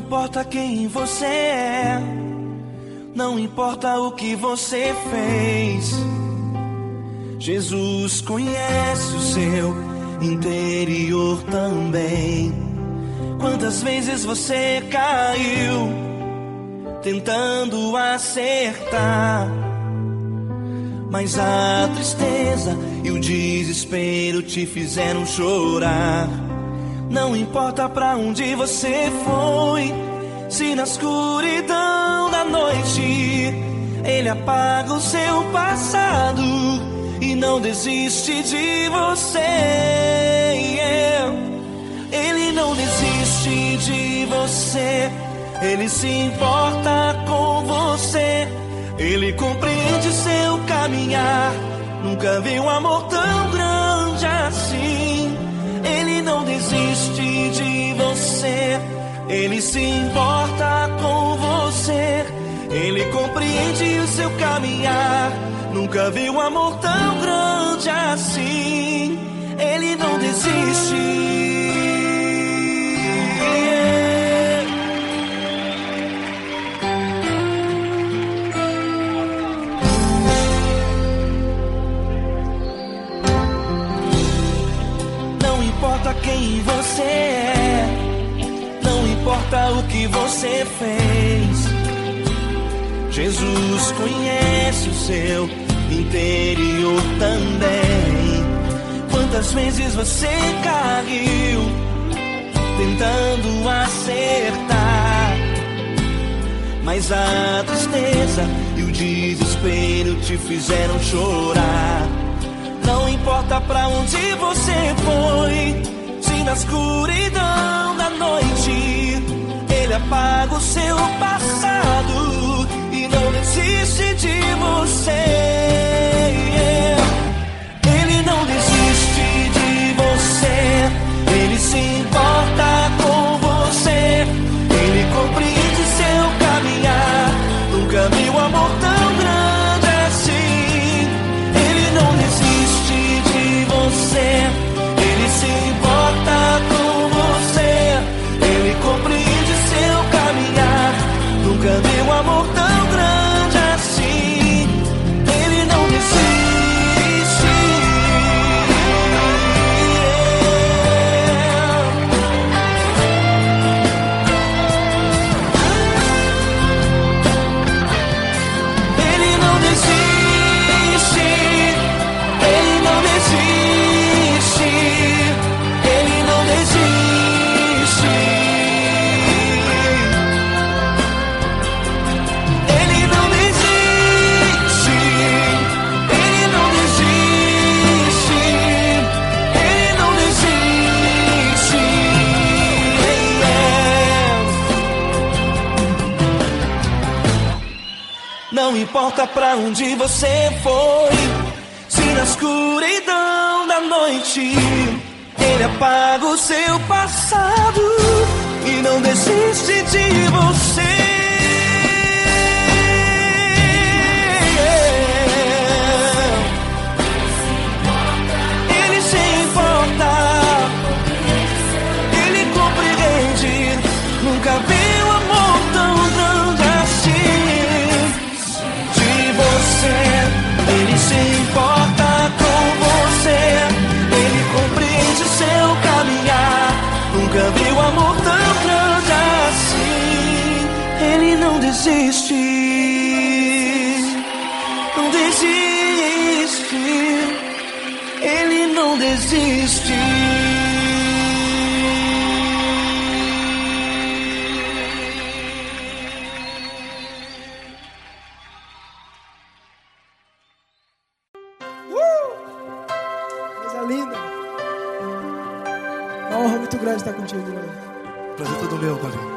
importa quem você é, não importa o que você fez, Jesus conhece o seu interior também. Quantas vezes você caiu tentando acertar, mas a tristeza e o desespero te fizeram chorar. Não importa pra onde você foi, se na escuridão da noite Ele apaga o seu passado e não desiste de você. Ele não desiste de você, Ele se importa com você, Ele compreende seu caminhar. Nunca vi um amor tão grande assim. Ele não desiste de você, Ele se importa com você, Ele compreende o seu caminhar. Nunca vi um amor tão grande assim. Ele não desiste. Não importa quem você é, não importa o que você fez, Jesus conhece o seu interior também. Quantas vezes você caiu tentando acertar, mas a tristeza e o desespero te fizeram chorar. Não importa pra onde você foi, se na escuridão da noite Ele apaga o seu passado e não desiste de você. Ele não desiste de você, Ele se importa com você, Ele compreende seu caminhar. Nunca vi um amor tão grande assim. Ele não desiste de você, Ele se importa com você, Ele compreende seu caminhar. Nunca vi um amor tão grande assim. Ele não desiste. Ele não desiste. Ele não desiste. Ele não desiste. Ele não desiste. Ele não desiste. Ele não desiste. Não importa pra onde você foi, se na escuridão da noite Ele apaga o seu passado e não desiste de você. Ele se importa, Ele compreende. Nunca vi um amor tão grande assim. De você, Ele se importa com você, Ele compreende seu caminhar. Nunca vi um amor tão grande assim. Ele não desiste, não desiste. Ele não desiste. Coisa linda. Uma honra muito grande estar contigo, Glória. Prazer todo meu, Paulinho.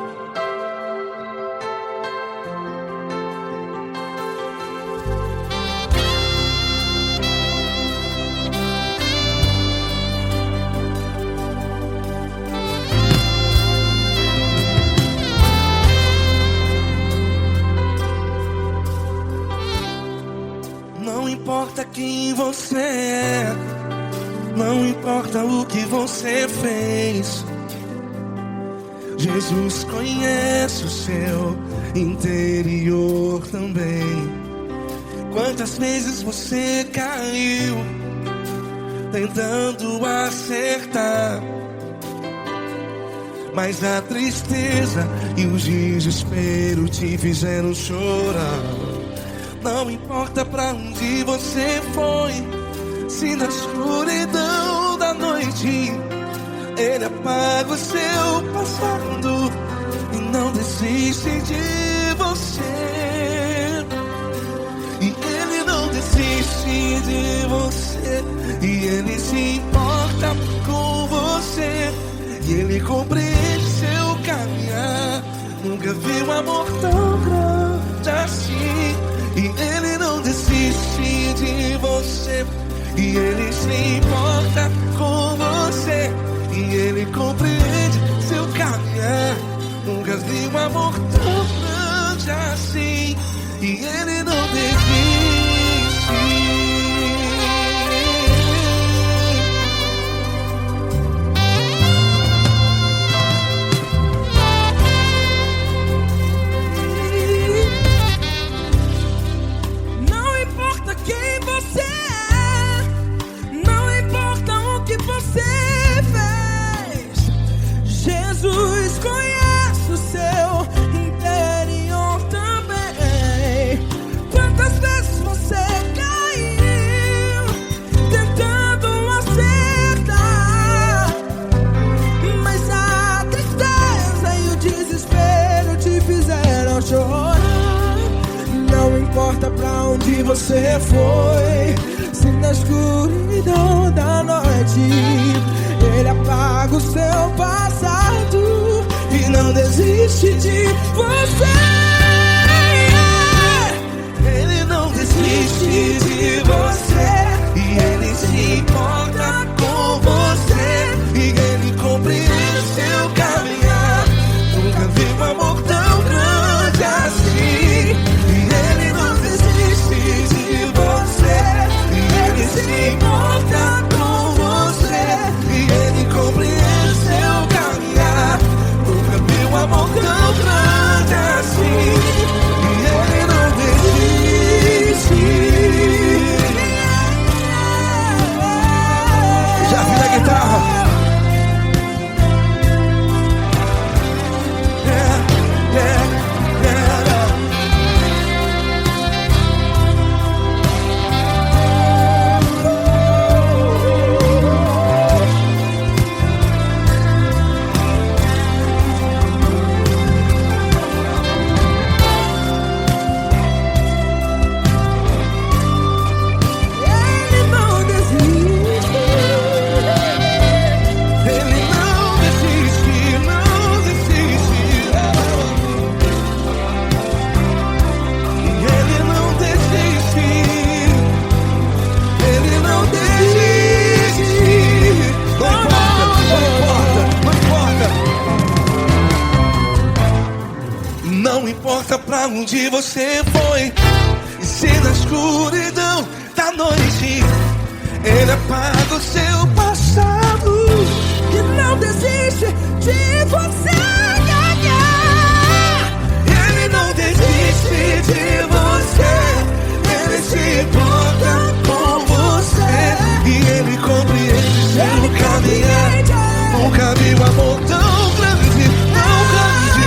Não importa quem você é, não importa o que você fez, Jesus conhece o seu interior também. Quantas vezes você caiu tentando acertar, mas a tristeza e o desespero te fizeram chorar. Não importa pra onde você foi, se na escuridão da noite Ele apaga o seu passado e não desiste de você. E Ele não desiste de você, e Ele se importa com você, e Ele compreende seu caminhar. Nunca vi um amor tão grande assim. E Ele não desiste de você, e Ele se importa com você, e Ele compreende seu caminhar. Nunca vi um amor tão grande assim. E Ele não desiste. Não importa quem você é, não importa o que você fez, Jesus conhece o seu interior também. Quantas vezes você caiu tentando acertar, mas a tristeza e o desespero te fizeram chorar. Não importa pra onde você foi, se na escuridão da noite Ele apaga o seu passado e não desiste de você. Ele não desiste de você, e Ele se importa com você, e Ele compreende seu caminhar. Nunca vi um amor tão grande assim. E Ele não desiste de você, e Ele se importa com você, e Ele compreende seu caminhar. Nunca vi um amor tão grande assim. E Ele não desiste. Já vi a guitarra. Ele não desiste. Ele não desiste, não desiste. Ele não desiste. Ele não desiste. Não importa, não importa, não importa. Não importa pra onde você foi, e se na escuridão da noite Ele apaga o seu passado. Que não desiste de você. Ele não desiste de você, Ele se importa com você, e Ele compreende seu caminhar. Nunca vi um amor tão grande, tão grande.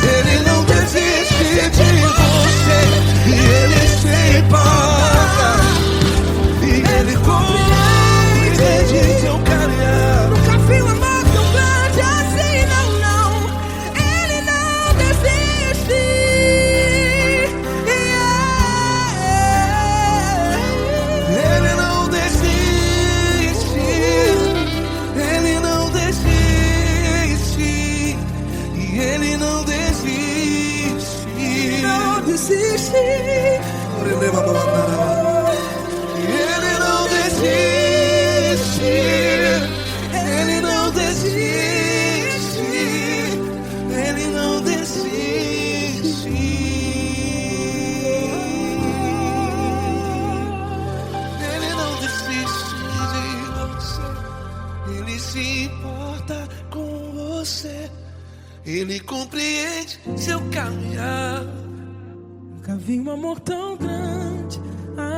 Ele não desiste de você, e Ele se importa, e Ele compreende seu caminhar. Nunca vi um amor tão grande assim, não, não. Ele não desiste. Ele não desiste, Ele não desiste, e Ele não desiste. Não desiste. Ele não desiste, Ele não desiste, Ele não desiste. Ele não desiste de você, Ele se importa com você, Ele Nunca vi um amor tão grande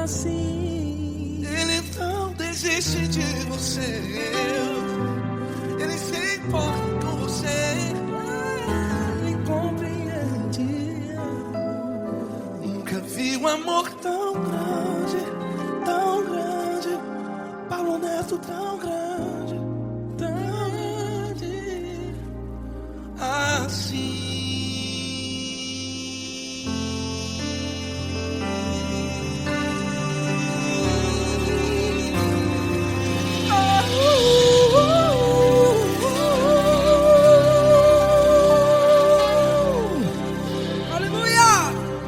assim. Ele não desiste de você. Ele se importa com você. Ele compreende. Nunca vi um amor tão grande, Paulo Neto tão grande, assim.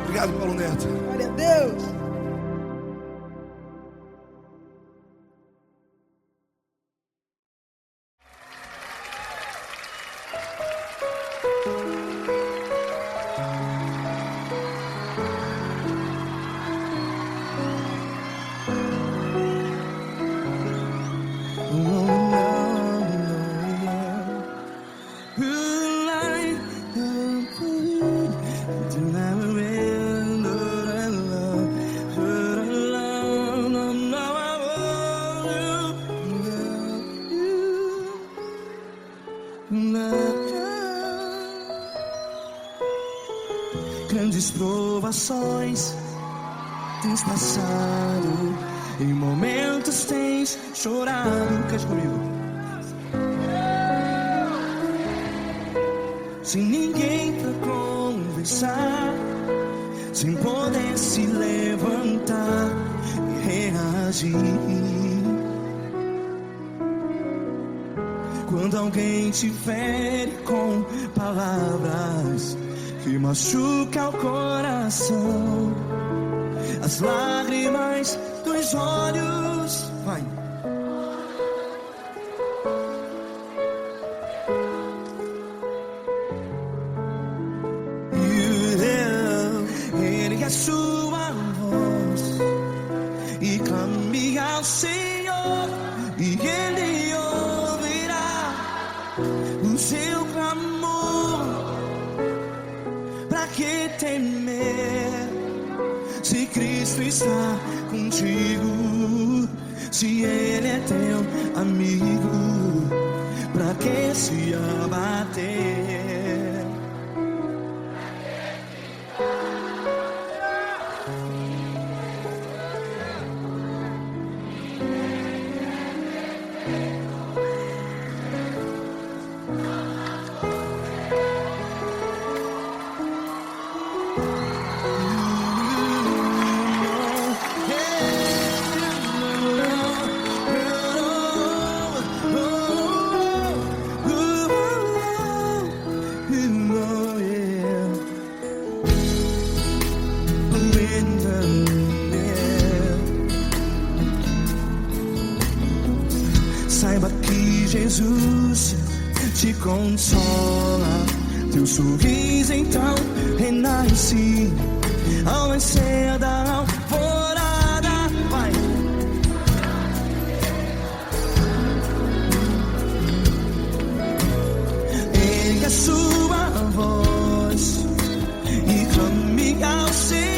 Obrigado, Paulo Neto. Glória a Deus. Grandes provações tens passado, em momentos tens chorado. Cante comigo. Sem ninguém pra conversar, sem poder se levantar e reagir. Quando alguém te fere com palavras que machuca o coração, as lágrimas dos olhos, vai. Ele é sua voz e clame ao Senhor, e Ele ouvirá o seu clamor. Pra que temer, se Cristo está contigo? Se Ele é teu amigo, pra que se abater? Saiba que Jesus te consola, teu sorriso então renasce ao nascer da alvorada. Vai. Ele é sua voz e clame ao Senhor.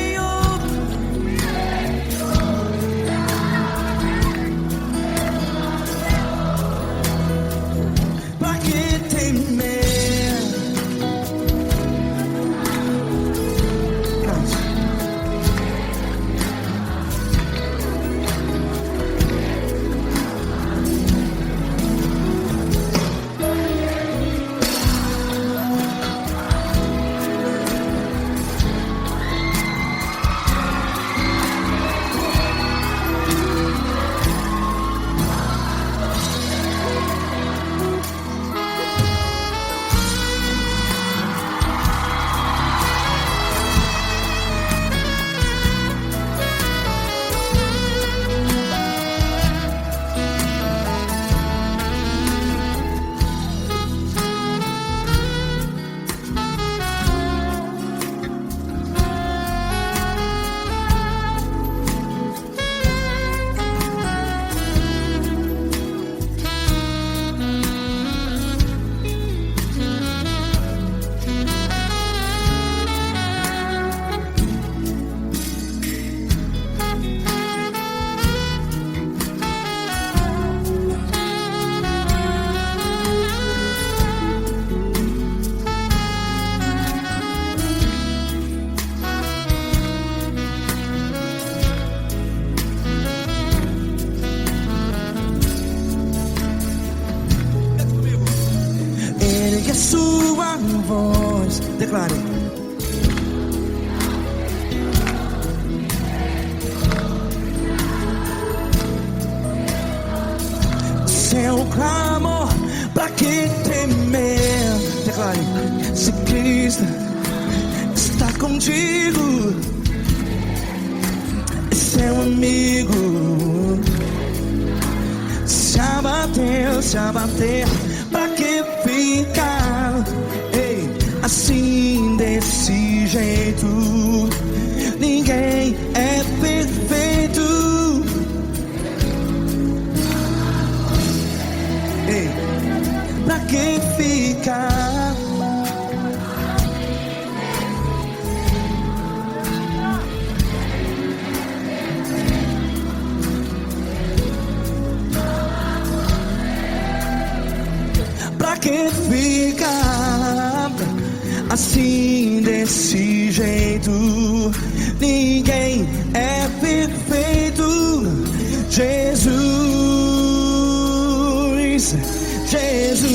voz. Declare. Seu clamor, pra que temer? Declare. Se Cristo está contigo, seu amigo. Se abater, pra que ficar? Ei, assim desse jeito, ninguém é perfeito. Ei, pra que ficar? Pra que ficar assim desse jeito? Ninguém é perfeito. Jesus, Jesus.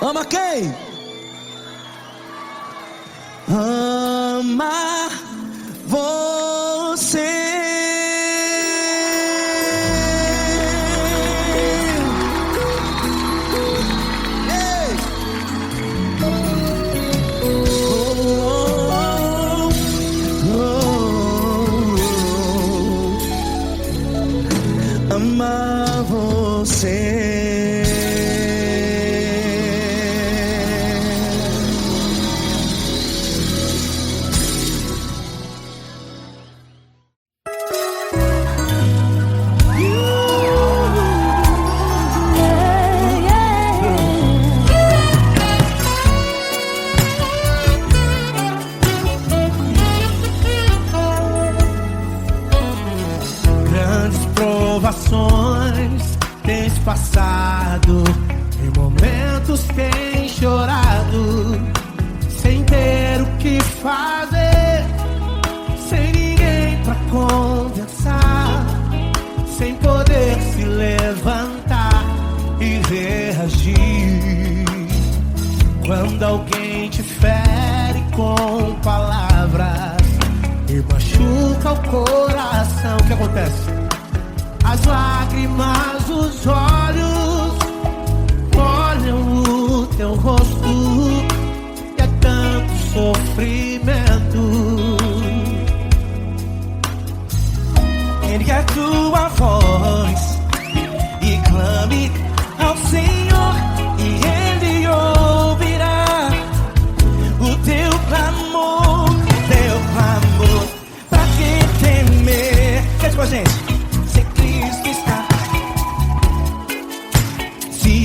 Ama quem? Ama você. Ei. Amar você. Provações tens passado, em momentos tens chorado, sem ter o que fazer, sem ninguém pra conversar, sem poder se levantar e reagir. Quando alguém te fere com palavras e machuca o coração, o que acontece? As lágrimas dos olhos molham o teu rosto, e é tanto sofrimento. Ergue a tua voz e clame ao Senhor, e Ele ouvirá o teu clamor, Pra que temer? Cante com a gente.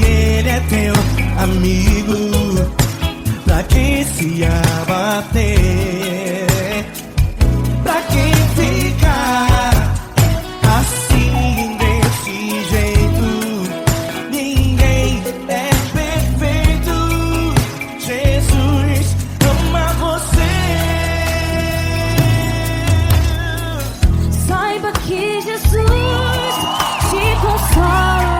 Ele é teu amigo, pra que se abater? Pra que ficar assim desse jeito? Ninguém é perfeito. Jesus ama você. Saiba que Jesus te consola.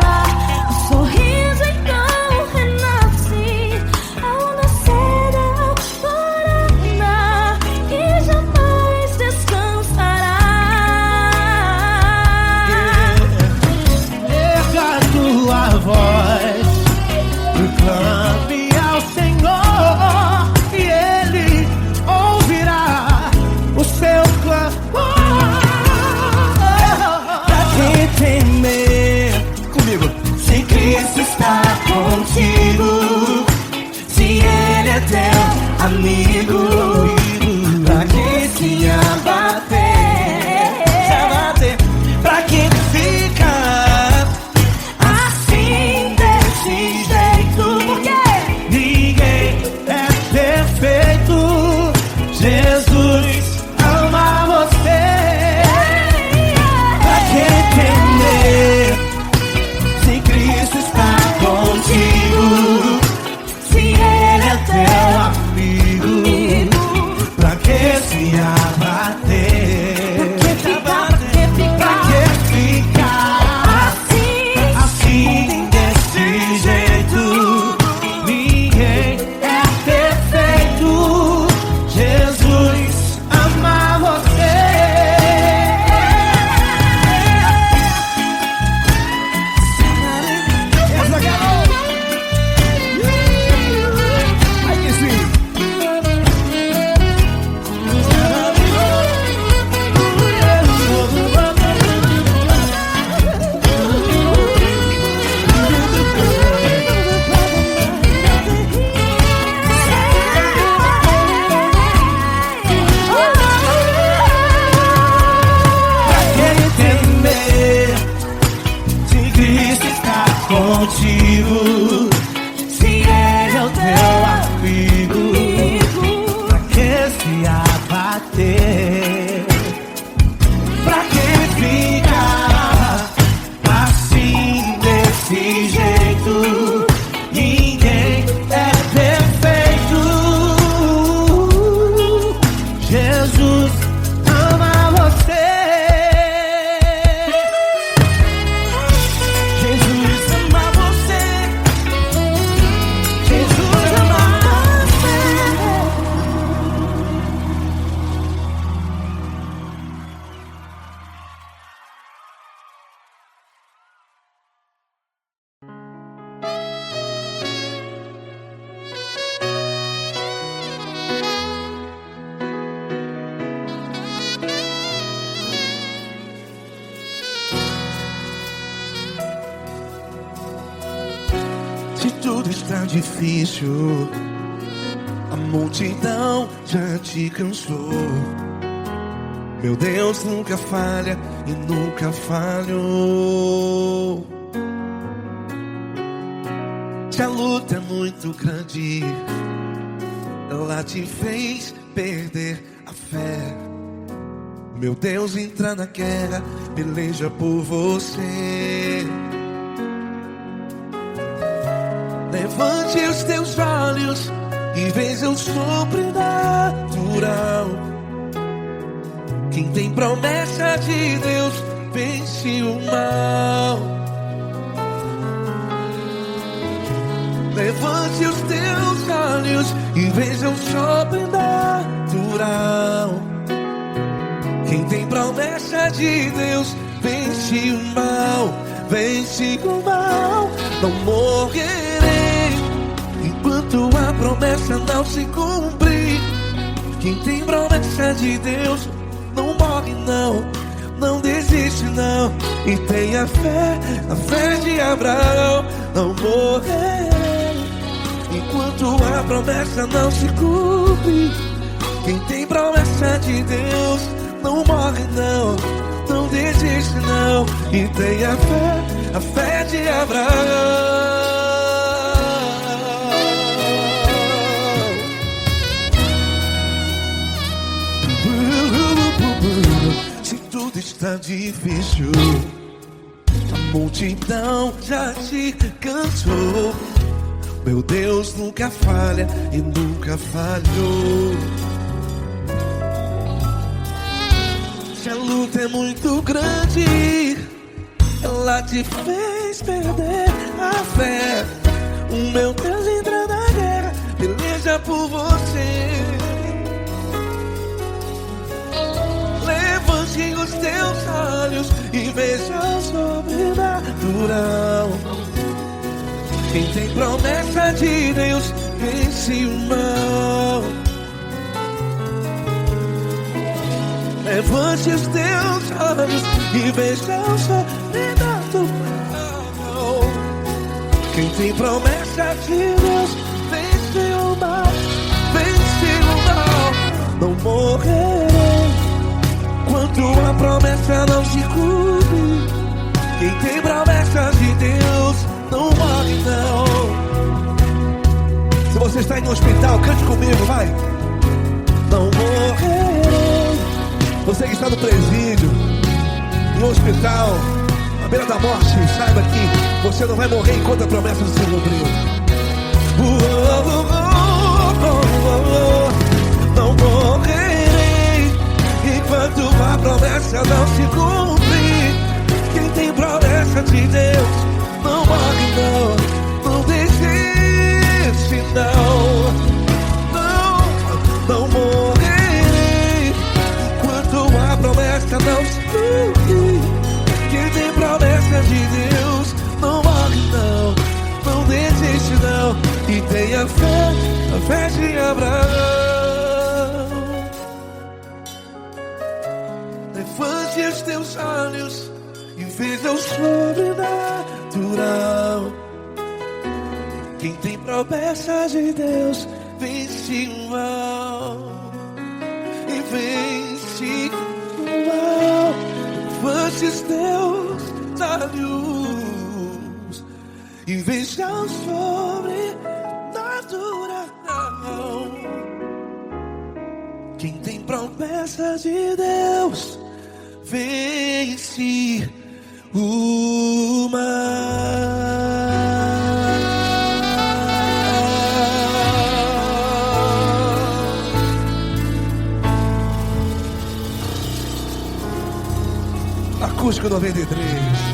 Clame ao Senhor e Ele ouvirá o seu clamor. Pra que temer? Comigo. Se Cristo está contigo, se Ele é teu amigo, pra que se abater? Pra que ficar assim desse jeito? Jesus ama você. Pra que temer? Se Cristo está contigo, se Ele é teu amigo, contigo. Se ele é o teu amigo, pra que se abater? Pra que ficar assim desse jeito? Ninguém é perfeito. Jesus ama você. Jesus ama você. Jesus ama você. Se tudo está difícil, a multidão já te cansou. Meu Deus nunca falha e nunca falhou. Se a luta é muito grande, ela te fez perder a fé. Meu Deus entra na guerra, peleja por você. Levante os teus olhos e veja o sobrenatural. Quem tem promessa de Deus vence o mal. Levante os teus olhos e veja o sobrenatural. Quem tem promessa de Deus vence o mal. Vence o mal. Não morrerei enquanto a promessa não se cumprir. Quem tem promessa de Deus não morre não, não desiste não. E tenha fé, a fé de Abraão. Não morrerei enquanto a promessa não se cumpre. Quem tem promessa de Deus não morre não, não desiste não. E tenha fé, a fé de Abraão. Se tudo está difícil, a multidão já te cansou. Meu Deus nunca falha e nunca falhou. Se a luta é muito grande, ela te fez perder a fé. O meu Deus entra na guerra, peleja por você. Levante os teus olhos e veja o sobrenatural. Quem tem promessa de Deus vence o mal. Levante os teus olhos e veja o sobrenatural. Quem tem promessa de Deus vence o mal. Vence o mal. Não morrerei enquanto a promessa não se cumpre. Quem tem promessa de Deus não morre não. Se você está aí no hospital, cante comigo, vai. Não morrerei. Você que está no presídio, no hospital, à beira da morte, saiba que você não vai morrer enquanto a promessa não se cumpriu. Não morrerei enquanto a promessa não se cumprir. Quem tem promessa de Deus não morre não, não desiste não. Não morrerei enquanto a promessa não se cumprir. Quem tem promessa de Deus não morre não, não desiste não. E tenha fé, a fé de Abraão. Levante os teus olhos e veja o sobrenatural. Quem tem promessa de Deus vence o mal. E vence o mal. Levante os teus olhos e veja o sobrenatural. Quem tem promessas de Deus vence o mal. Acústico 93.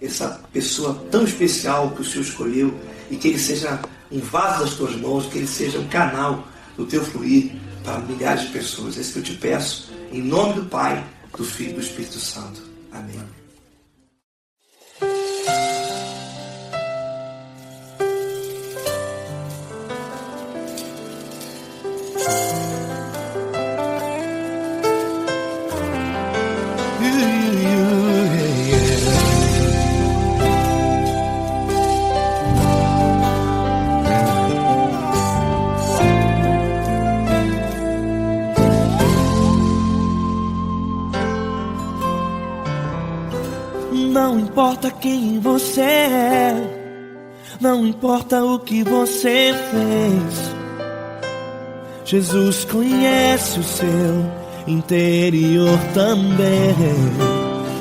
Essa pessoa tão especial que o Senhor escolheu, e que ele seja um vaso das tuas mãos, que ele seja um canal do teu fluir para milhares de pessoas. É isso que eu te peço, em nome do Pai, do Filho e do Espírito Santo. Amém. Não importa quem você é, não importa o que você fez, Jesus conhece o seu interior também.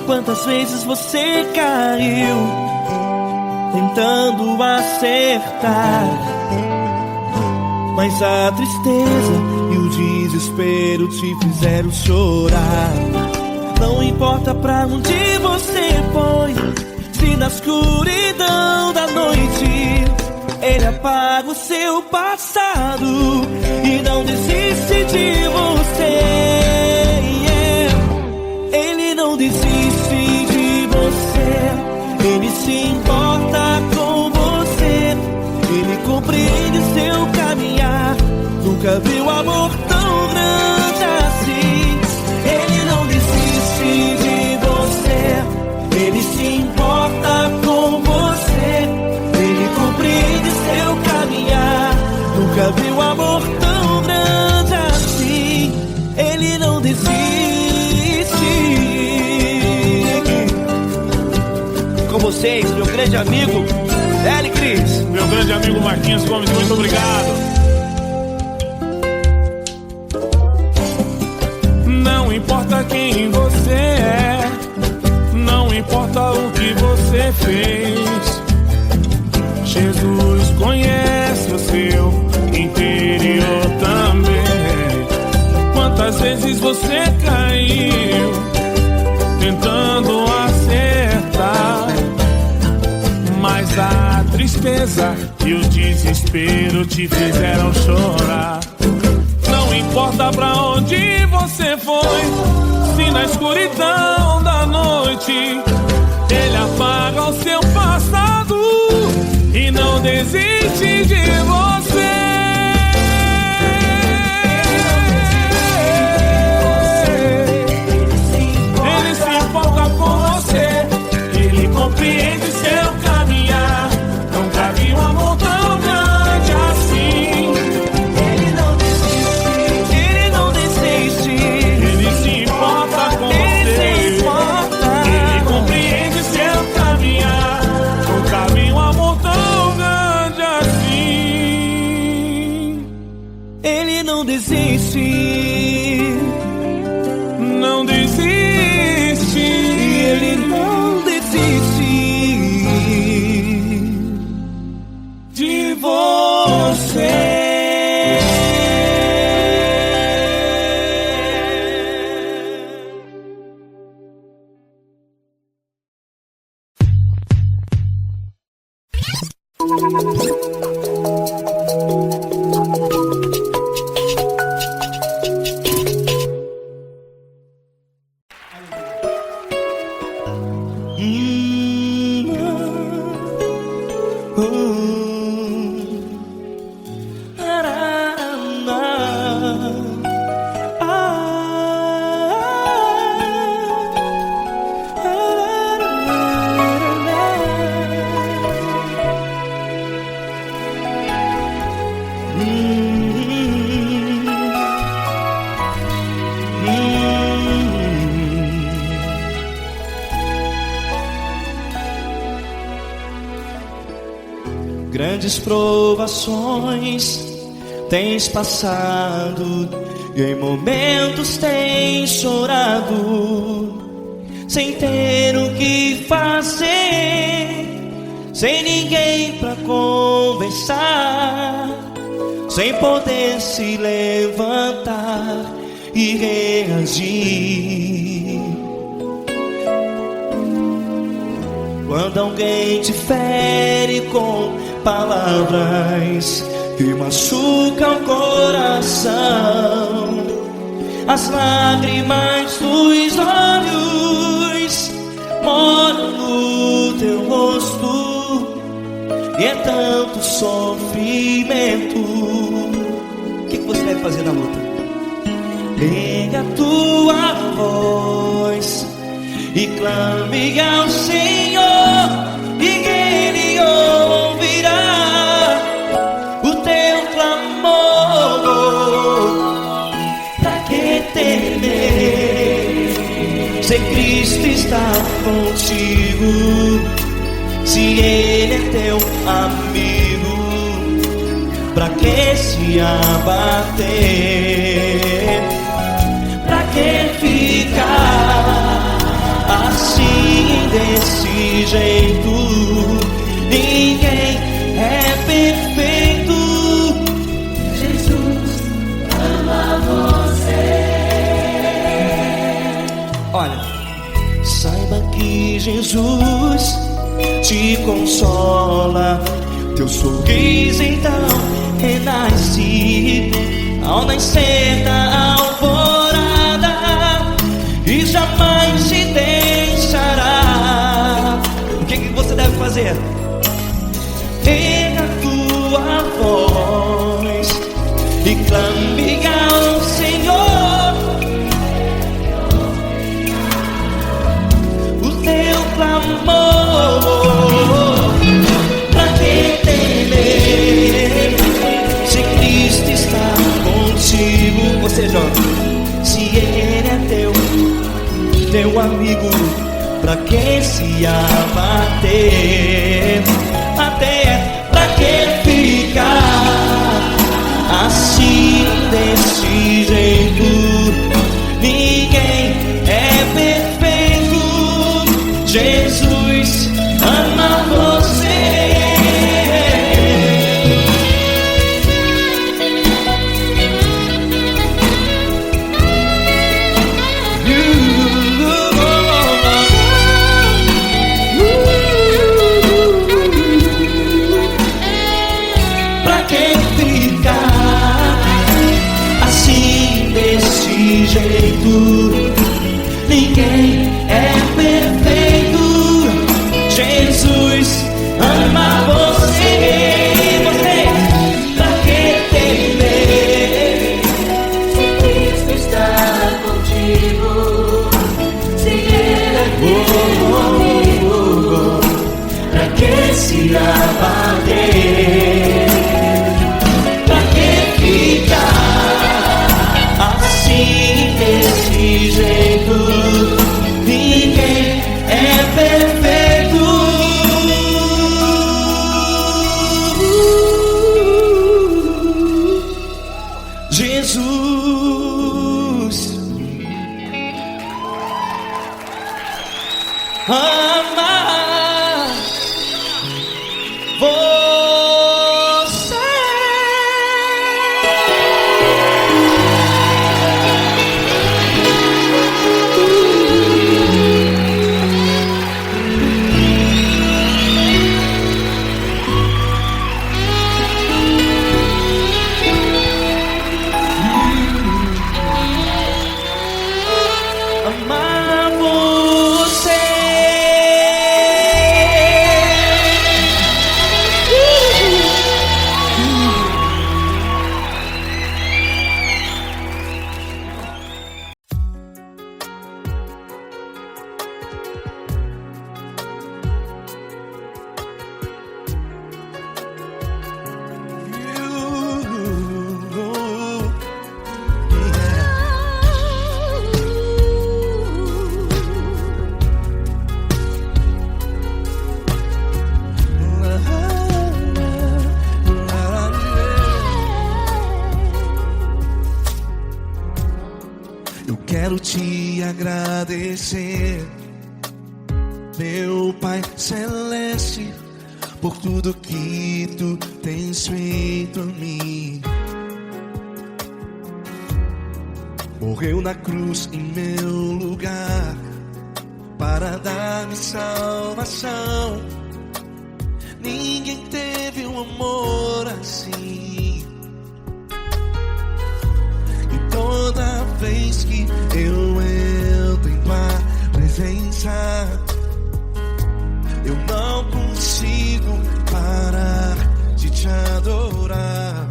Quantas vezes você caiu tentando acertar, mas a tristeza e o desespero te fizeram chorar. Não importa pra onde você foi, se na escuridão da noite Ele apaga o seu passado e não desiste de você. Ele não desiste de você, Ele se importa com você, Ele compreende seu caminhar. Nunca viu amor tão grande assim. Ele não desiste de você, Ele se importa com você, Ele compreende seu caminhar. Nunca viu amor tão grande assim. Ele não desiste. Com vocês, meu grande amigo L. Cris. Meu grande amigo Marquinhos Gomes, muito obrigado. Não importa quem você é, não importa o que você fez, Jesus conhece o seu interior também. Quantas vezes você caiu tentando acertar, mas a tristeza e o desespero te fizeram chorar. Não importa pra onde você foi, se na escuridão da noite Ele apaga o seu passado e não desiste de você. Ele se importa com você, Ele compreende seu caminhar. Nunca vi um amor tão grande assim. Ele não desiste, Ele se importa com você, Ele compreende seu caminhar. Nunca vi um amor tão grande assim. Ele não desiste, Não desiste. Ele não desiste De você. grandes provações tens passado, e em momentos tens chorado, sem ter o que fazer, sem ninguém pra conversar, sem poder se levantar e reagir. Quando alguém te fere com palavras que machucam o coração, as lágrimas dos olhos moram no teu rosto, e é tanto sofrimento. O que você deve fazer na luta? Pega a tua voz e clame ao Senhor, e Ele ouvirá o teu clamor. Pra que temer, se Cristo está contigo, se Ele é teu amigo? Pra que se abater? Pra que ficar assim, desse jeito? Ninguém é perfeito. Jesus ama você. Olha, saiba que Jesus te consola, teu sorriso então renasce ao nascer da alvorada, e jamais te deixará. O que você deve fazer? Erga a tua voz e clame ao Senhor, o teu clamor. Pra que temer, se Cristo está contigo? Ou seja, se Ele é teu amigo, pra que se abater? Até pra que ficar assim, desse jeito? Ninguém é perfeito. Jesus ama você. Ninguém é perfeito. Jesus ama você. Você, pra que temer, se Cristo está contigo, se Ele é teu amigo? Pra que se abater? Pra que ficar assim, desse jeito? Ninguém é perfeito. Jesus ama você. quero te agradecer, meu Pai Celeste, por tudo que tu tens feito a mim. Morreu na cruz em meu lugar para dar-me salvação. Ninguém teve um amor assim. E toda vez que eu entro em tua presença, eu não consigo parar de te adorar.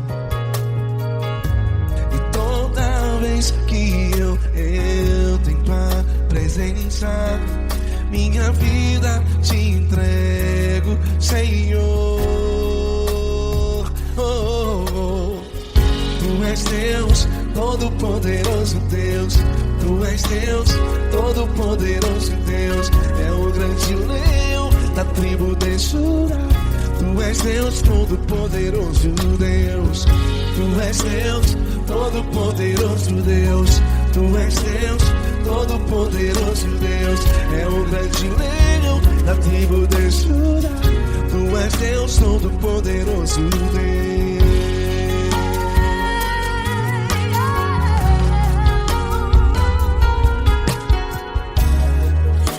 E toda vez que eu entro em tua presença, minha vida te entrego, Senhor. Tu és Deus, Todo-Poderoso Deus. Tu és Deus, Todo-Poderoso Deus. É o grande leão da tribo de Judá. Tu és Deus, Todo-Poderoso Deus. Tu és Deus, Todo-Poderoso Deus. Tu és Deus, Todo-Poderoso Deus. É o grande leão da tribo de Judá. Tu és Deus, Todo-Poderoso Deus.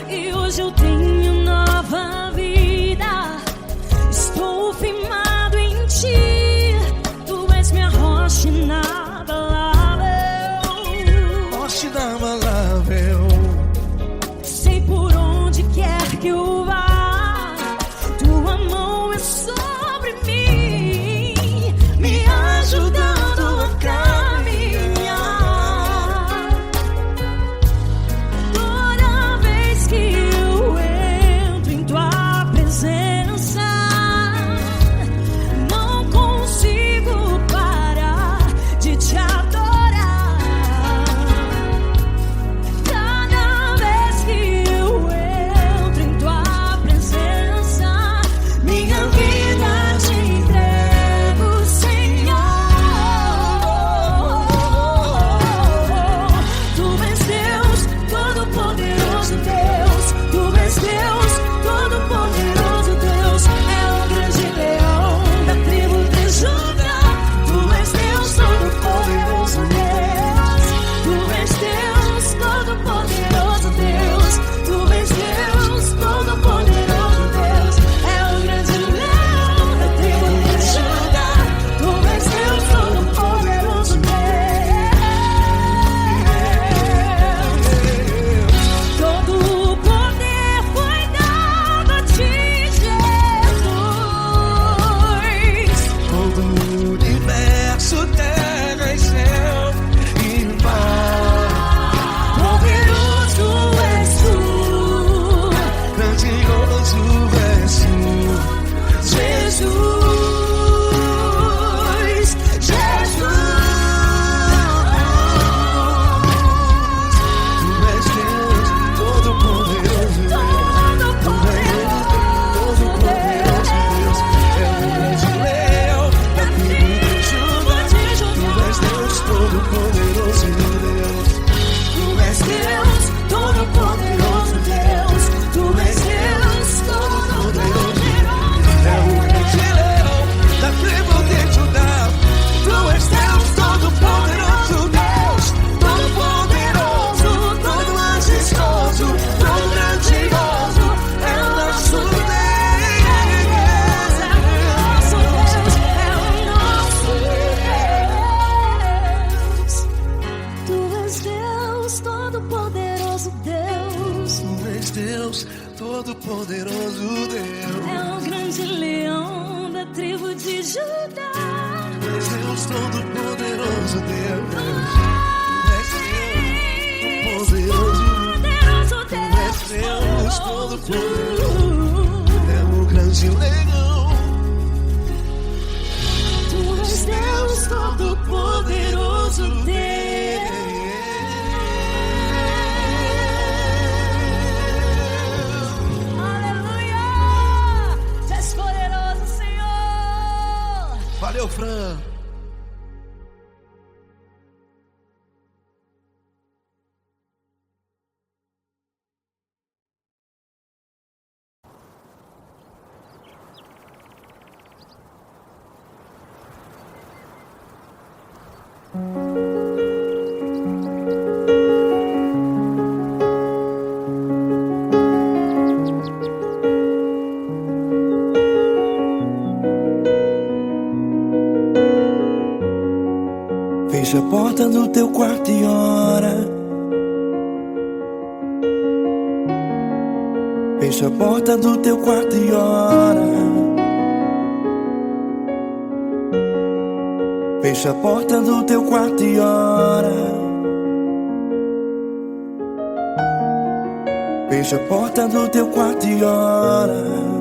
E hoje eu tenho nova vida, estou firmado em ti. Tu és minha rocha inabalável, Rocha inabalável. sei por onde quer que eu vá, tua mão é sobre mim, me ajudando a caminhar. Toda vez que eu entro em tua presença, não consigo parar de te adorar. Cada vez que eu entro em tua presença, minha vida te entrego, Senhor. Tu és Deus, Todo-Poderoso Deus. Tu és Deus, Todo-Poderoso Deus. É o grande leão da tribo de Judá. Tu és Deus, Todo-Poderoso Deus. Tu és Deus, Todo-Poderoso Deus. Tu és Deus, Todo-Poderoso Deus. É o grande leão da tribo de Judá. Tu és Deus, Todo-Poderoso Deus. Todo o poder foi dado a ti, Jesus. Todo o universo, terra e céu e mar. Poderoso és tu, Grandioso és tu, Jesus. Jesus. tu és Deus, Todo-Poderoso Deus. Tu és Deus, Todo-Poderoso Deus. É o grande leão da tribo de Judá. Tu és Deus, Todo-Poderoso Deus. Tu és Deus, Todo-Poderoso Deus. Tu és Deus, Todo-Poderoso É o grande leão da tribo de Judá. Tu és Deus, Todo-Poderoso Deus. Todo-Poderoso, todo majestoso, todo grandioso. É o nosso Deus. Nosso Deus é o nosso Deus. Tu és Deus, Todo-Poderoso Deus. Tu és Deus, Todo-Poderoso Deus. É o grande leão da tribo de Judá. Tu és Deus, Todo-Poderoso Deus. Tu és Deus, Todo-Poderoso. Poderoso Tu és Deus, Todo-Poderoso. É o grande leão. Tu és Deus, Todo-Poderoso Deus. Aleluia! Tu és poderoso, Senhor. Valeu, Fran. Fecha a porta do teu quarto e ora. Fecha a porta do teu quarto e ora. Fecha a porta do teu quarto e ora. Fecha a porta do teu quarto e ora.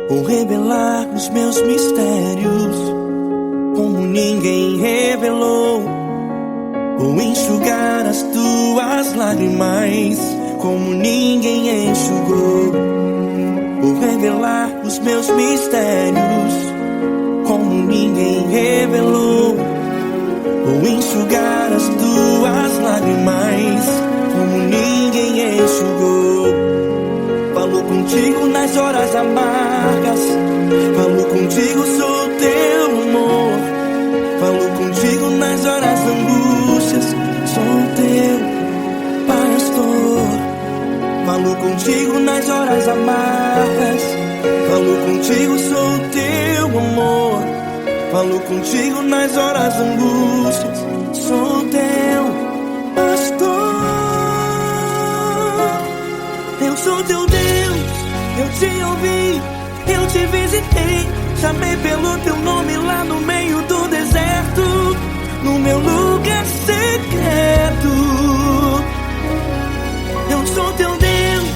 Vou revelar os meus mistérios como ninguém revelou. Vou enxugar as tuas lágrimas como ninguém enxugou. Vou revelar os meus mistérios como ninguém revelou. Vou enxugar as tuas lágrimas como ninguém enxugou. Falo contigo nas horas amargas, falo contigo, sou teu amor. Falo contigo nas horas angústias, sou teu pastor. Falo contigo nas horas amargas, falo contigo, sou teu amor. Falo contigo nas horas angústias, sou teu pastor. Eu sou teu Deus, eu te ouvi, eu te visitei. Chamei pelo teu nome lá no meio do deserto, no meu lugar secreto. Eu sou teu Deus,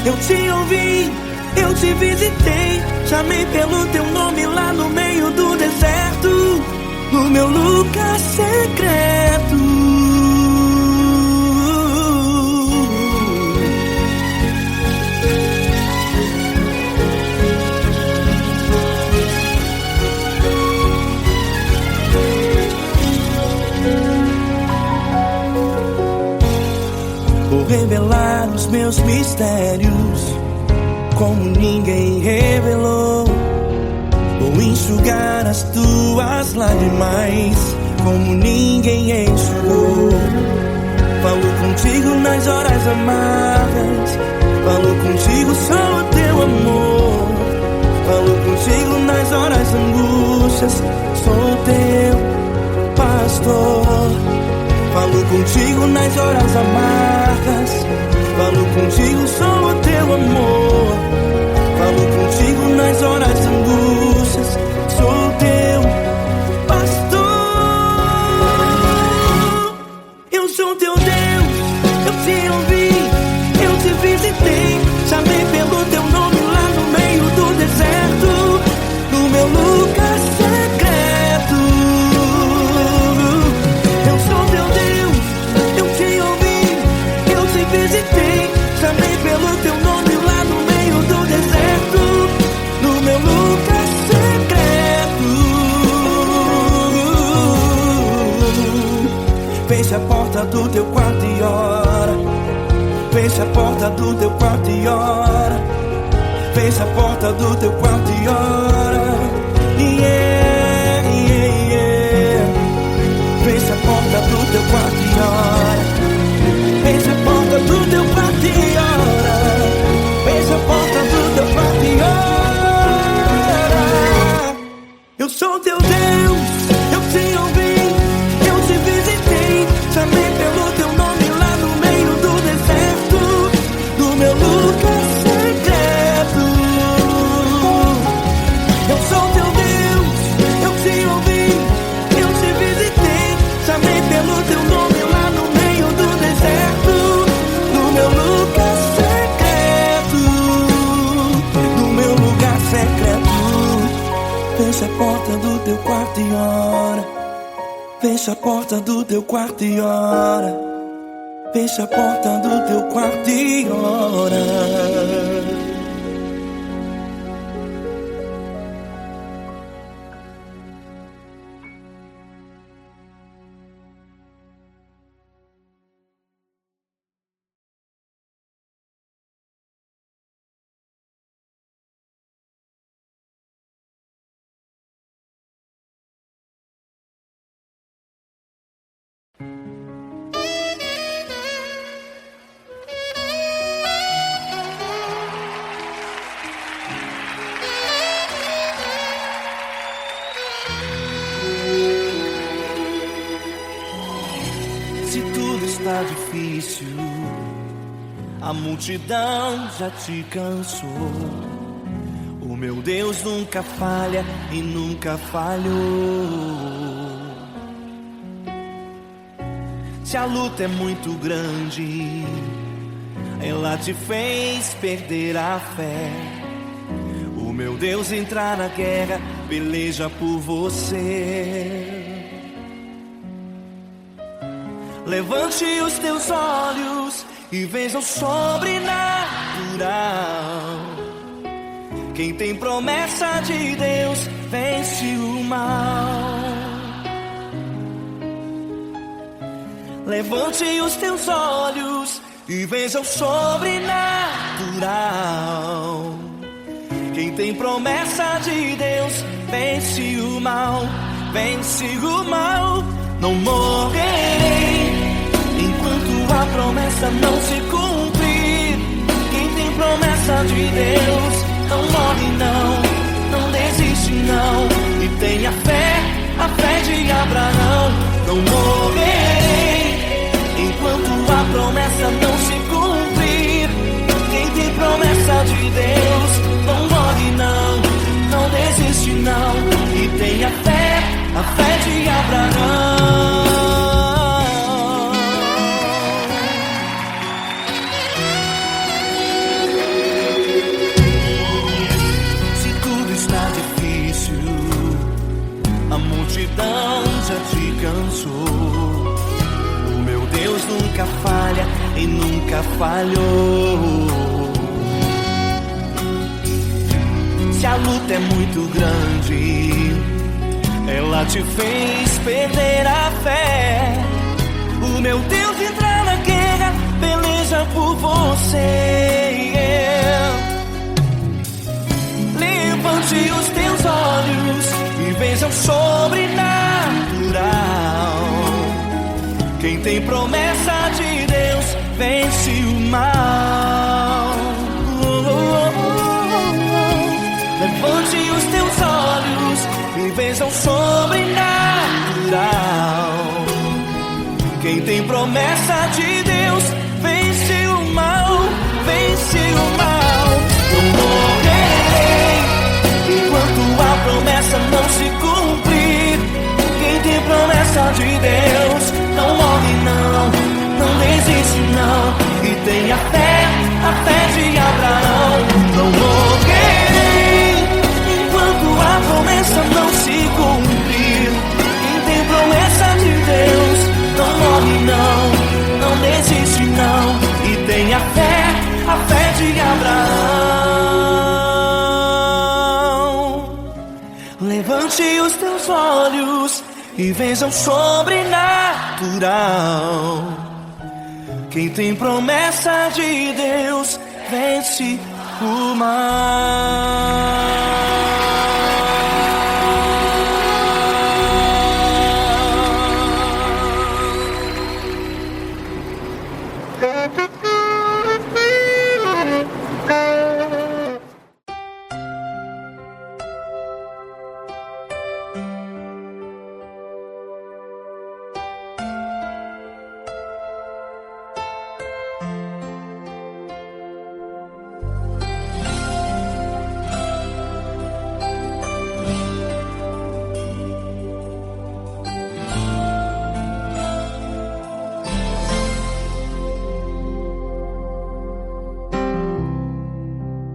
eu te ouvi, eu te visitei. Chamei pelo teu nome lá no meio do deserto, no meu lugar secreto. Vou revelar os meus mistérios como ninguém revelou. Vou enxugar as tuas lágrimas como ninguém enxugou. Falo contigo nas horas amargas, falo contigo, sou teu amor. Falo contigo nas horas angústias, sou teu pastor. Falo contigo nas horas amargas, falo contigo, sou teu amor. Falo contigo nas horas angústias, sou teu pastor. Eu sou teu Deus, eu te ouvi, eu te visitei. Chamei pelo teu nome lá no meio do deserto, no meu lugar secreto. Eu sou teu Deus, eu te ouvi, eu te visitei. Chamei pelo teu nome lá no meio do deserto, no meu lugar secreto. Fecha a porta do teu quarto e ora. Fecha a porta do teu quarto e ora. Fecha a porta do teu quarto e ora. Yeah, yeah, yeah. Fecha a porta do teu quarto e ora. Fecha a porta do teu quarto e ora. Fecha a porta do teu quarto e ora. Eu sou teu Deus, eu te ouvi, eu te visitei. Chamei pelo teu nome lá no meio do deserto, no meu lugar secreto. Eu sou teu Deus, eu te ouvi, eu te visitei. Chamei pelo teu nome lá no meio do deserto, no meu lugar secreto, no meu lugar secreto. Fecha a porta do teu quarto e ora. Fecha a porta do teu quarto e ora. Fecha a porta do teu quarto e ora. difícil, a multidão já te cansou. O meu Deus nunca falha e nunca falhou. Se a luta é muito grande, ela te fez perder a fé. O meu Deus entrar na guerra, peleja por você. Levante os teus olhos e veja o sobrenatural. Quem tem promessa de Deus vence o mal. Levante os teus olhos e veja o sobrenatural. Quem tem promessa de Deus vence o mal, vence o mal. Não morrerei enquanto a promessa não se cumprir. Quem tem promessa de Deus não morre não desiste não. E tenha fé, a fé de Abraão. Não morrerei enquanto a promessa não se cumprir. Quem tem promessa de Deus não morre não desiste não. E tenha fé, a fé de Abraão. Se tudo está difícil, a multidão já te cansou. O meu Deus nunca falha e nunca falhou. Se a luta é muito grande, ela te fez perder a fé. O meu Deus entrar na guerra, peleja por você. Levante os teus olhos e veja o sobrenatural. Quem tem promessa de Deus vence o mal. Levante os teus olhos e veja o sobrenatural. Quem tem promessa de Deus vence o mal, vence o mal. Não morrerei enquanto a promessa não se cumprir. Quem tem promessa de Deus não morre não desiste não. E tenha fé, a fé de Abraão. Não morrerei enquanto a promessa não se cumprir. Quem tem promessa de Deus não morre não desiste não. E tenha fé, a fé de Abraão. Levante os teus olhos e veja o sobrenatural. Quem tem promessa de Deus vence o mal.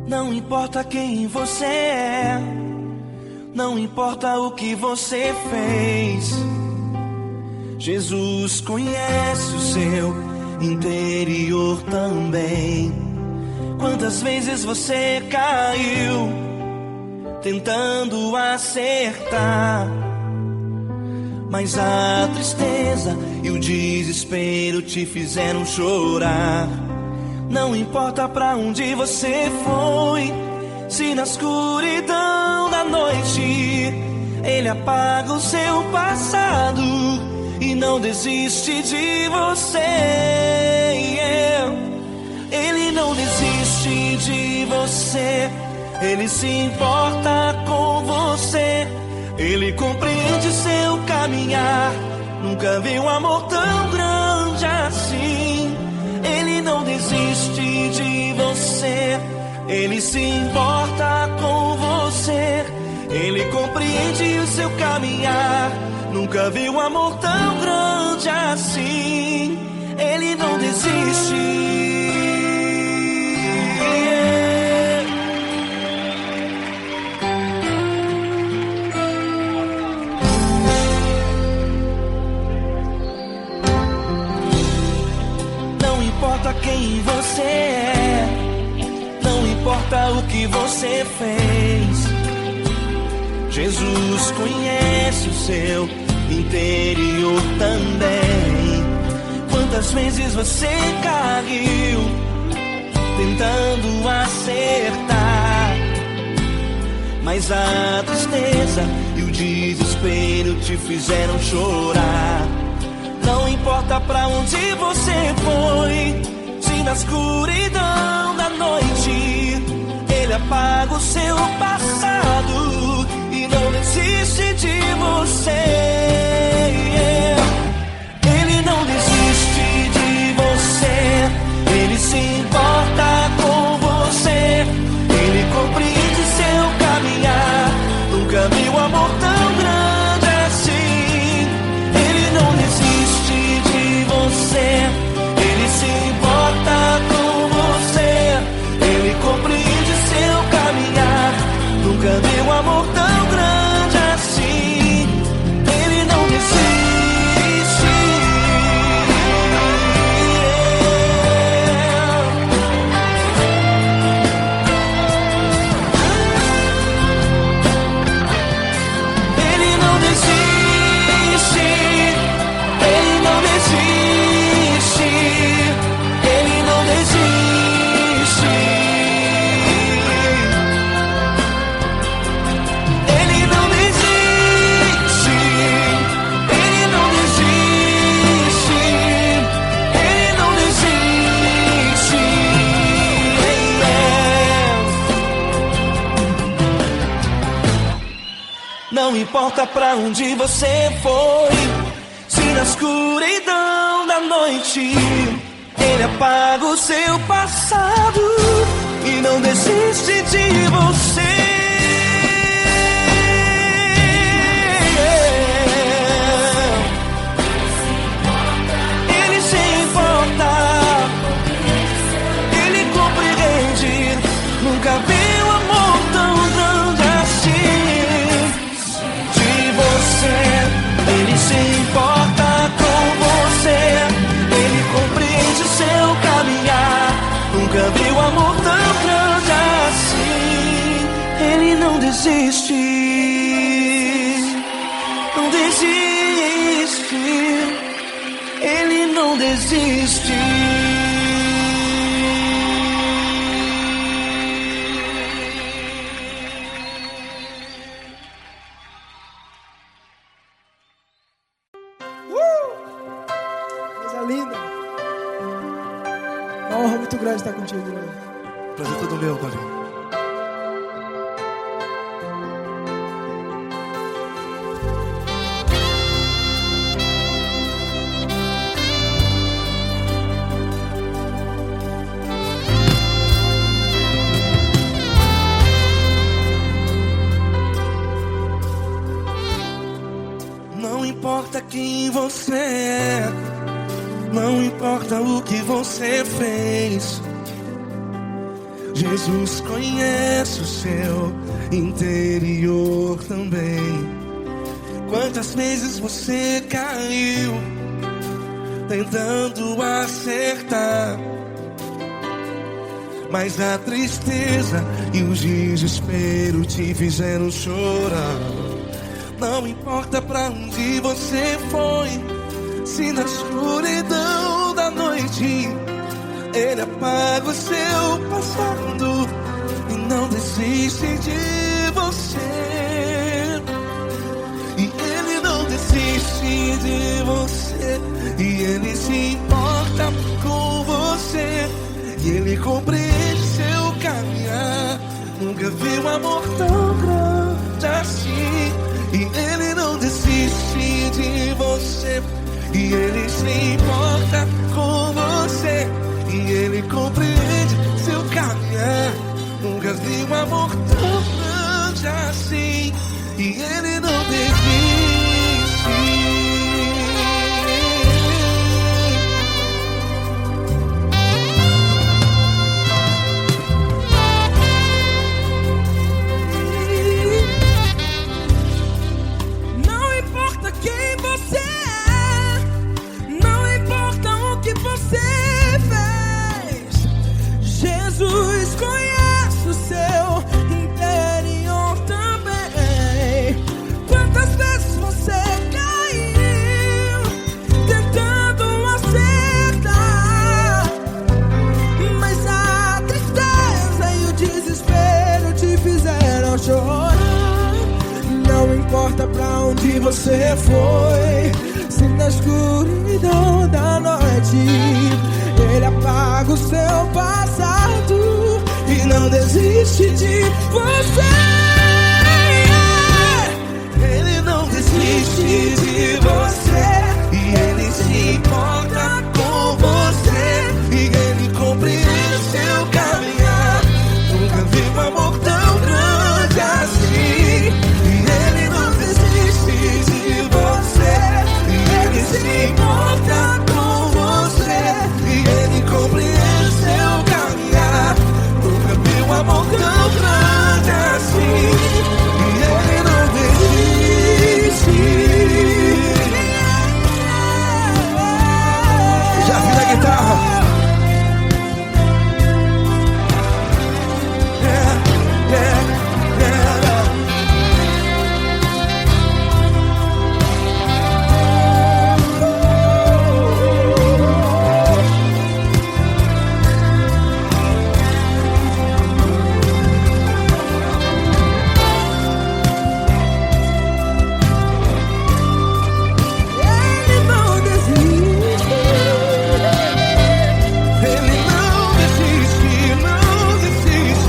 Não importa quem você é, não importa o que você fez, Jesus conhece o seu interior também. Quantas vezes você caiu tentando acertar, mas a tristeza e o desespero te fizeram chorar. Não importa pra onde você foi, se na escuridão da noite Ele apaga o seu passado e não desiste de você. Ele não desiste de você, Ele se importa com você. Ele compreende seu caminhar, nunca vi um amor tão grande assim. desiste de você. Ele se importa com você. Ele compreende o seu caminhar. Nunca vi um amor tão grande assim. Ele não desiste. Não importa quem você é, não importa o que você fez, Jesus conhece o seu interior também. Quantas vezes você caiu tentando acertar, mas a tristeza e o desespero te fizeram chorar. Não importa pra onde você foi, se na escuridão da noite Ele apaga o seu passado e não desiste de você. Ele não desiste de você. Ele se importa com você. Ele compreende seu caminhar. Nunca vi um amor tão grande assim. Ele não desiste de você. Ele se importa com você. Ele compreende seu caminhar. Nunca vi um amor tão grande assim. Ele não desiste. Ele não desiste. Ele não desiste. Ele não desiste. Ele não desiste. Ele não desiste. Ele não desiste. Não importa pra onde você foi, se na escuridão da noite Ele apaga o seu passado e não desiste de você. Ele se importa, Ele compreende. Nunca vi um amor tão grande assim. De você, Ele se importa com você. Ele compreende o seu caminhar. Nunca vi um amor tão grande assim. Ele não desiste. Não desiste. Ele não desiste. Coisa linda. Uma honra muito grande estar contigo hoje. Prazer todo meu, Paulinho. Não importa quem você é, não importa o que você fez, Jesus conhece o seu interior também. Quantas vezes você caiu tentando acertar, mas a tristeza e o desespero te fizeram chorar. Não importa pra onde você foi, se na escuridão da noite Ele apaga o seu passado e não desiste de você. E Ele não desiste de você. E Ele se importa com você. E Ele compreende seu caminhar. Nunca vi um amor tão grande assim. E Ele não desiste de você. E Ele se importa com você. E Ele amor tão grande assim, e Ele não desiste. Não importa quem você é, não importa o que você fez, Jesus conhece o seu interior também. Quantas vezes você caiu tentando acertar, mas a tristeza e o desespero te fizeram chorar. Não importa pra onde você foi, se na escuridão da noite Ele apaga o seu passado e não desiste de você. Ele não desiste de você, e Ele se importa com você, e Ele compreende seu caminhar. Nunca vi um amor tão grande assim, e Ele não desiste de você, e Ele se importa com você, e Ele compreende seu caminhar. Nunca vi um amor tão grande assim, e Ele não desiste. Já vi na guitarra. Ele não desiste. Ele não desiste, não desiste.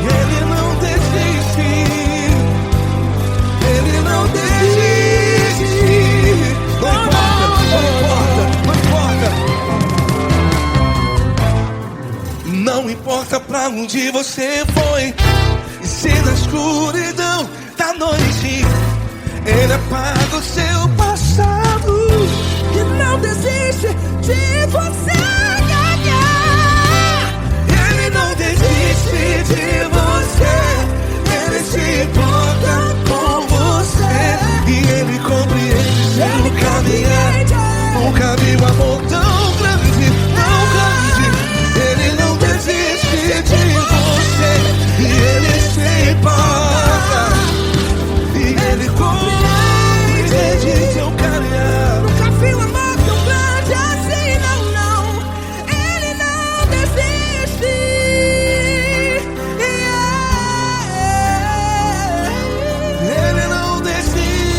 Ele não desiste. Ele não desiste. Não importa, não importa. Não importa pra onde você foi, e se na escuridão da noite Ele apaga o seu passado. E não desiste de você. Ele não desiste de você, Ele se importa com você, e Ele compreende seu caminhar. Nunca vi um amor tão grande, tão grande. Ele não desiste de você, e Ele se importa, e Ele compreende seu caminhar. Nunca vi um amor tão grande assim, não, não. Ele não desiste. Ele não desiste,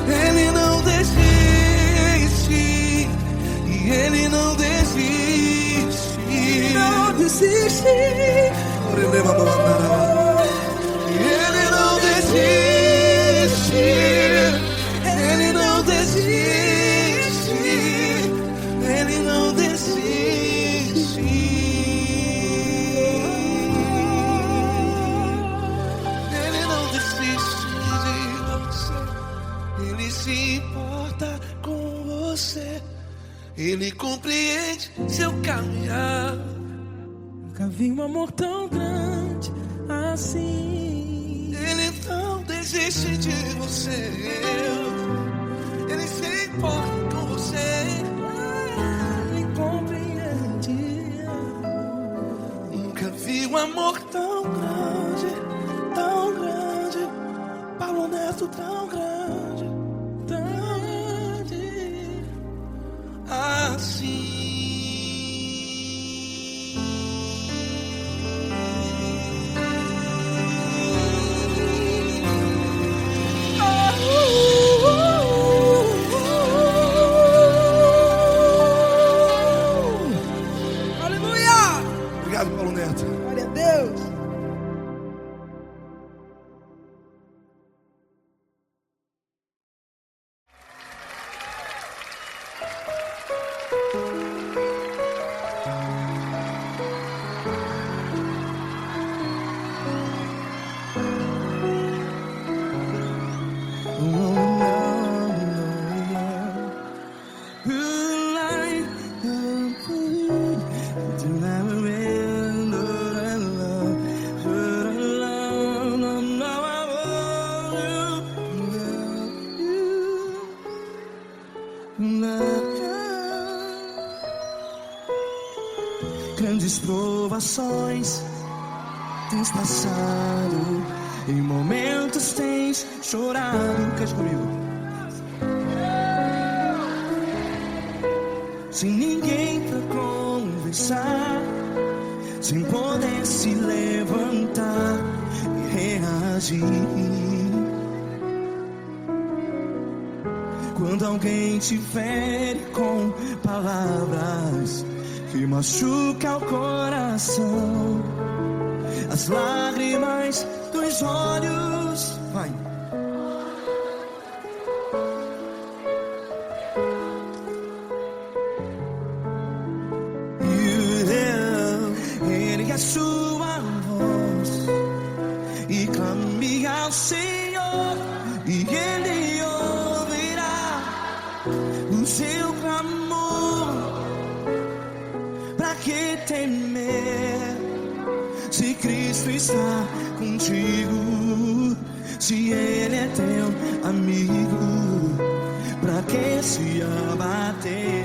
Ele não desiste, e Ele não desiste. Não desiste. Ele não desiste, Ele não desiste, Ele não desiste. Ele não desiste de você, Ele se importa com você, Ele compreende seu caminhar. Nunca vi um amor tão grande assim. Ele não desiste de você, Ele se importa com você. Ele compreende. Nunca vi um amor tão grande, Paulo Neto tão grande, assim. Aleluia! Obrigado, Paulo Neto. Glória a Deus. grandes provações tens passado, em momentos tens chorado. Cante comigo. Sem ninguém pra conversar, sem poder se levantar e reagir. Quando alguém te fere com palavras que machuca o coração, as lágrimas dos olhos, vai. Ergue a sua voz e clame ao Senhor, e Ele ouvirá o seu clamor. Pra que temer, se Cristo está contigo? Se Ele é teu amigo, pra que se abater?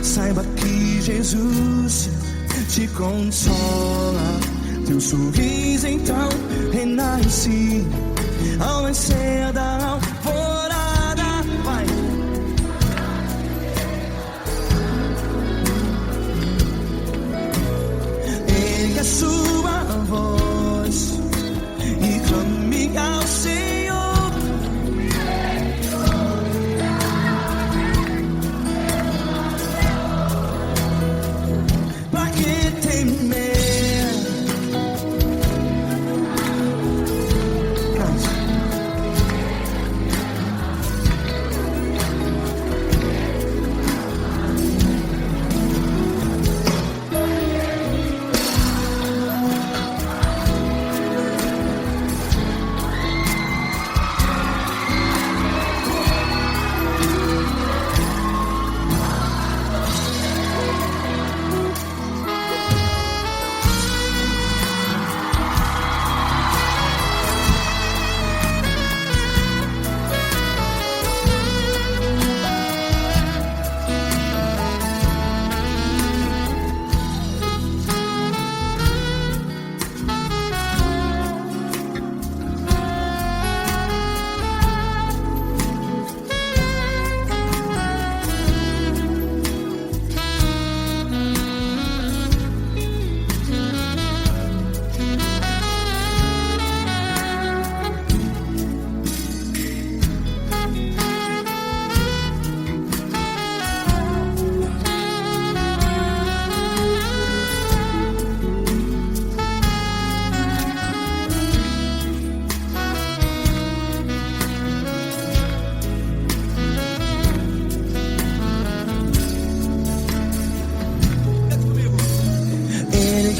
Saiba que Jesus te consola, teu sorriso então renasce ao nascer da alvorada. Vai. Ergue a sua voz e clame ao Senhor.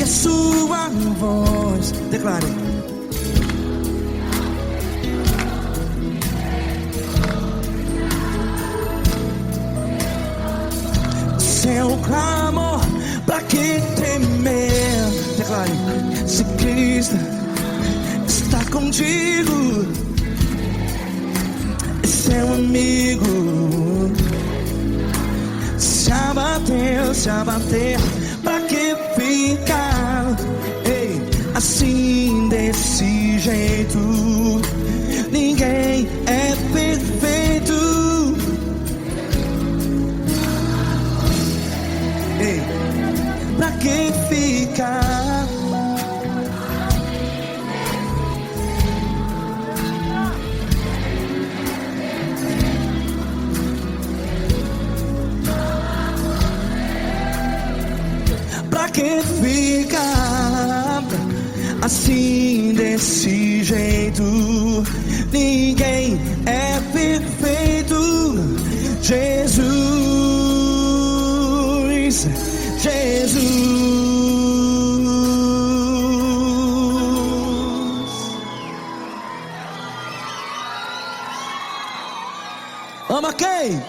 Sua voz, declare. Seu clamor, pra que temer? Declare. Se Cristo está contigo, é seu amigo. Se abater, pra que ficar, ei, assim desse jeito? Ninguém é perfeito. Ei, pra que ficar? Pra que ficar assim desse jeito. Ninguém é perfeito. Jesus, Jesus. Ama quem?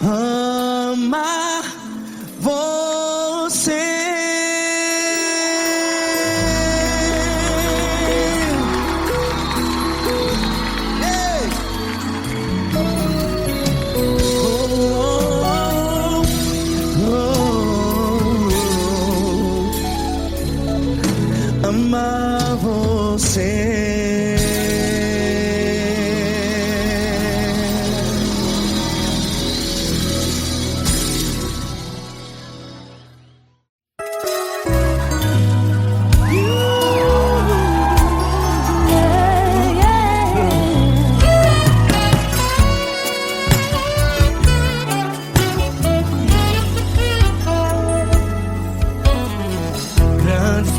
Ama você. Ei! Ama você.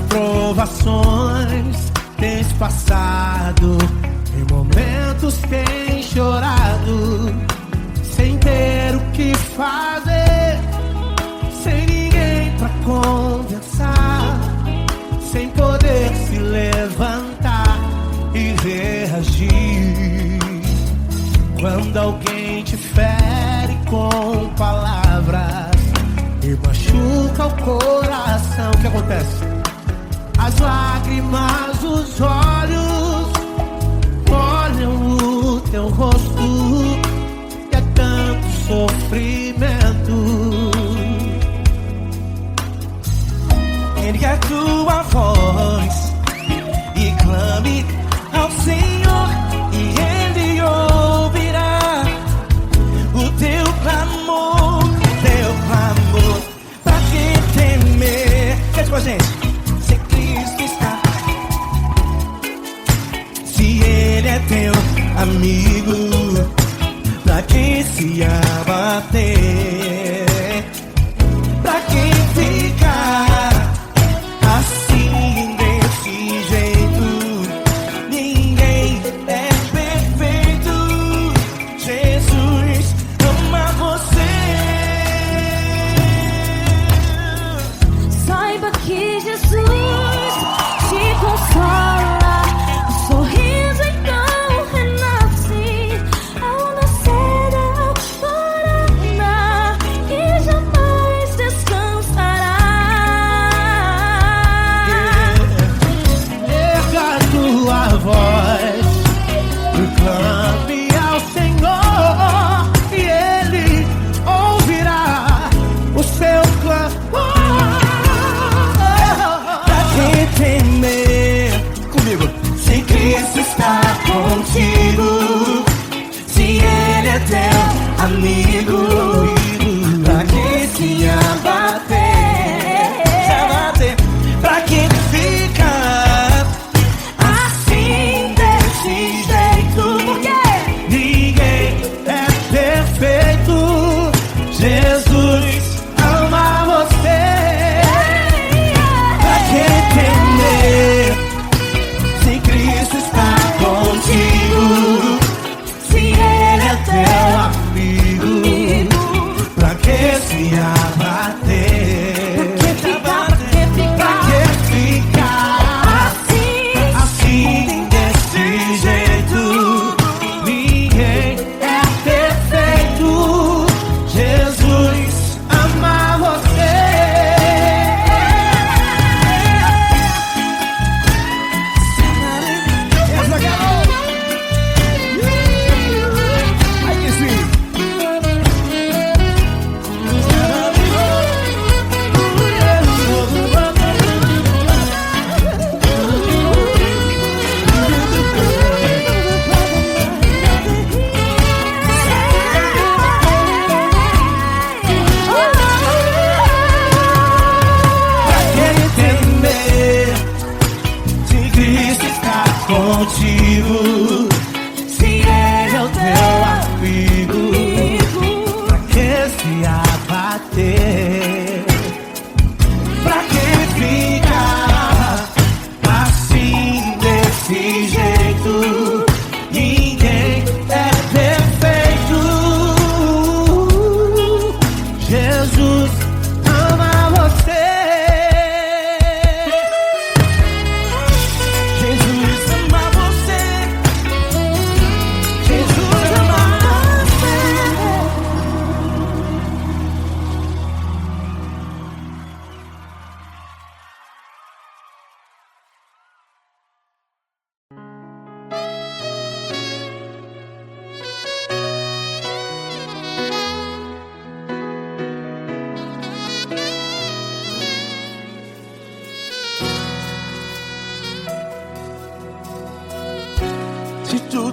Provações tens passado, em momentos tens chorado, sem ter o que fazer, sem ninguém pra conversar, sem poder se levantar e reagir. Quando alguém te fere com palavras e machuca o coração, o que acontece? As lágrimas dos olhos molham o teu rosto, e é tanto sofrimento. Ergue a tua voz e clame ao Senhor, e Ele ouvirá o teu clamor, pra que temer? Cante com a gente. Ele é teu amigo, pra quem se abater, pra quem ficar assim desse jeito. Ninguém é perfeito. Jesus ama você. Saiba que Jesus te consola. Clame ao Senhor e Ele ouvirá o seu clamor. Pra que temer? Comigo. Se Cristo está contigo, se Ele é teu amigo, pra que se abater? Pra que ficar assim desse jeito? Jesus ama você. Pra que temer? Se Cristo está contigo, se Ele é teu amigo,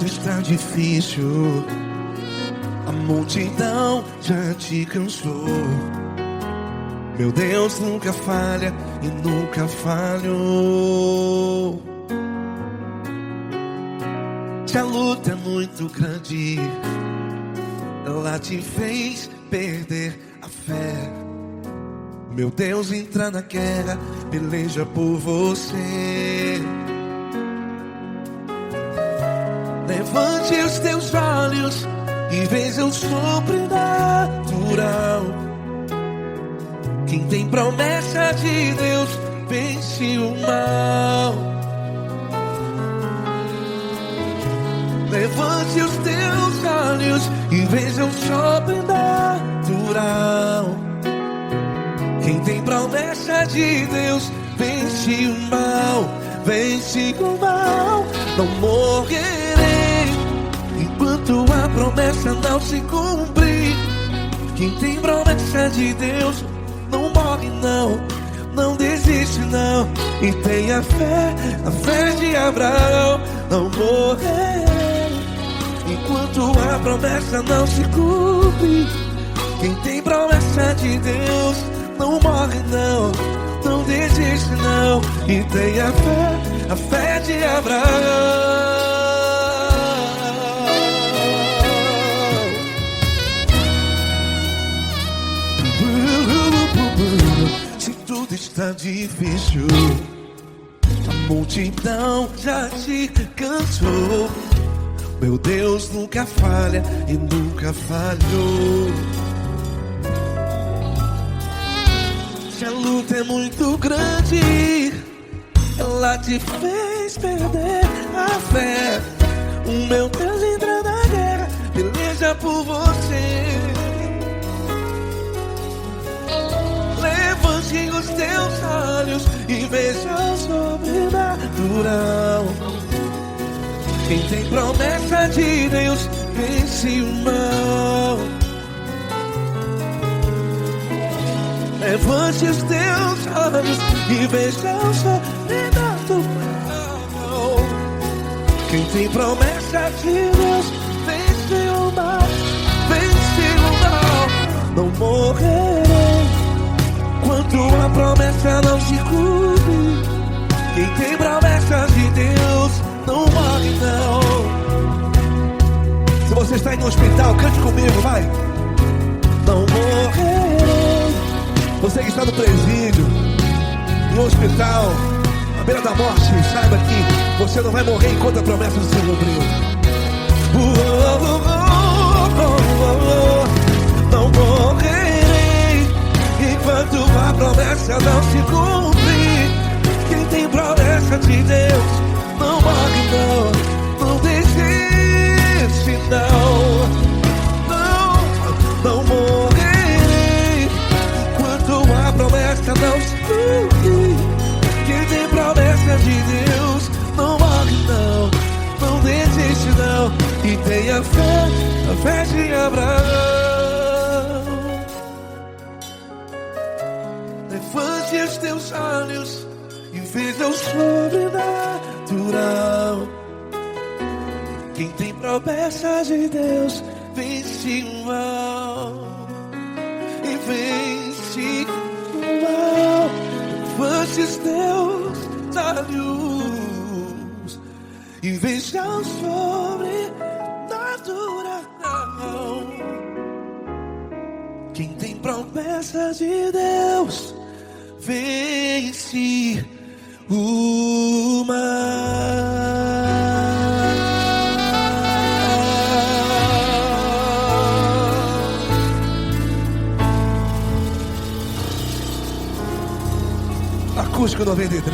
está difícil, a multidão já te cansou. Meu Deus nunca falha e nunca falhou. Se a luta é muito grande, ela te fez perder a fé. Meu Deus entra na guerra, peleja por você. Levante os teus olhos e veja o sobrenatural. Quem tem promessa de Deus vence o mal. Levante os teus olhos e veja o sobrenatural. Quem tem promessa de Deus vence o mal, vence o mal. Não morrerei enquanto a promessa não se cumprir. Quem tem promessa de Deus não morre não, não desiste não. E tenha fé, a fé de Abraão. Não morrerei enquanto a promessa não se cumpre. Quem tem promessa de Deus não morre não, não desiste não. E tenha fé, a fé de Abraão. Se tudo está difícil, a multidão já te cansou. Meu Deus nunca falha e nunca falhou. Se a luta é muito grande, ela te fez perder a fé. O meu Deus entra na guerra, peleja por você. Levante os teus olhos e veja o sobrenatural. Quem tem promessa de Deus vence o mal. Levante os teus olhos e veja o sobrenatural. Quem tem promessa de Deus vence o mal, vence o mal. Não morrerei enquanto a promessa não se cumpre. Quem tem promessa de Deus não morre não. Se você está aí no hospital, cante comigo, vai. Não morrerei. Você que está no presídio, no hospital, à beira da morte, saiba que você não vai morrer enquanto a promessa não se cumpriu. Não morrerei enquanto a promessa não se cumprir. Quem tem promessa de Deus não morre não, não desiste não. Não morrerei enquanto a promessa não se cumprir. Quem tem promessa de Deus não morre não, não desiste não. E tenha fé, a fé de Abraão. Levante os teus olhos e veja o sobrenatural. Quem tem promessa de Deus vence o mal, e vence o mal. Levante os teus olhos e veja o sobrenatural. Quem tem promessa de Deus vence o mal. Acústico 93.